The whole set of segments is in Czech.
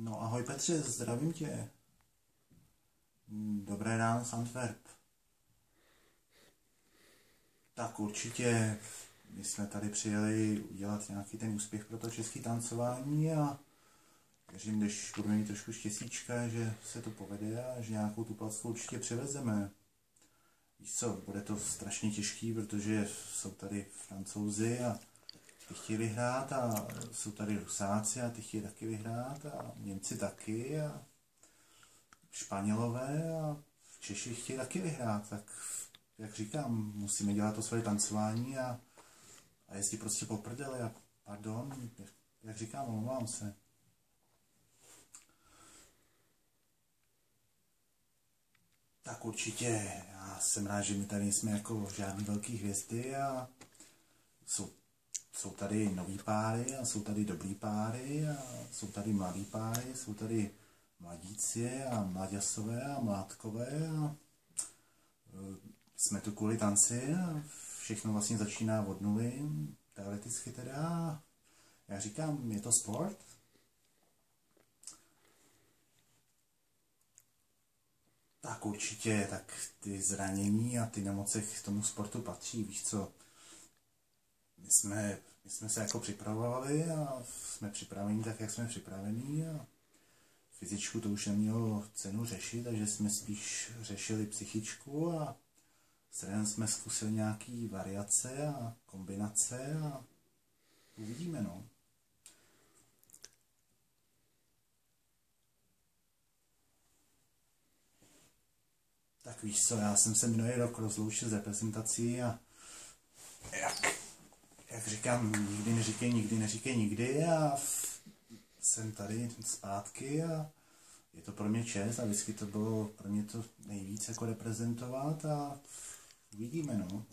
No ahoj Petře, zdravím tě. Dobré ráno z Antwerp. Tak určitě, my jsme tady přijeli udělat nějaký ten úspěch pro to české tancování a věřím, když budeme mít trošku štěstíčka, že se to povede a že nějakou tu placku určitě přivezeme. Víš co, bude to strašně těžký, protože jsou tady Francouzi a ty chtějí vyhrát a jsou tady Rusáci a ty chtějí taky vyhrát a Němci taky a Španělové a Češi chtějí taky vyhrát, tak jak říkám, musíme dělat to svoje tancování a jezdit prostě po prdeli a pardon, jak říkám, omlouvám se. Tak určitě, já jsem rád, že my tady jsme jako žádný velký hvězdy a jsou tady nový páry a jsou tady dobrý páry a jsou tady mladý páry, jsou tady mladíci a mladěsové a mládkové a jsme tu kvůli tanci a všechno vlastně začíná od nuly, teoreticky teda. Já říkám, je to sport. Tak určitě, tak ty zranění a ty nemoci k tomu sportu patří, víš co. My jsme se jako připravovali a jsme připraveni tak, jak jsme připravení a fyzičku to už nemělo cenu řešit, takže jsme spíš řešili psychičku a s trénem jsme zkusili nějaký variace a kombinace a uvidíme, no. Tak víš co, já jsem se minulý rok rozloučil z reprezentací a jak říkám, nikdy neříkej nikdy a jsem tady zpátky a je to pro mě čest a vždycky to bylo pro mě to nejvíc jako reprezentovat a uvidíme, no.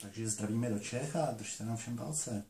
Takže zdravíme do Čech a držte nám všem palce.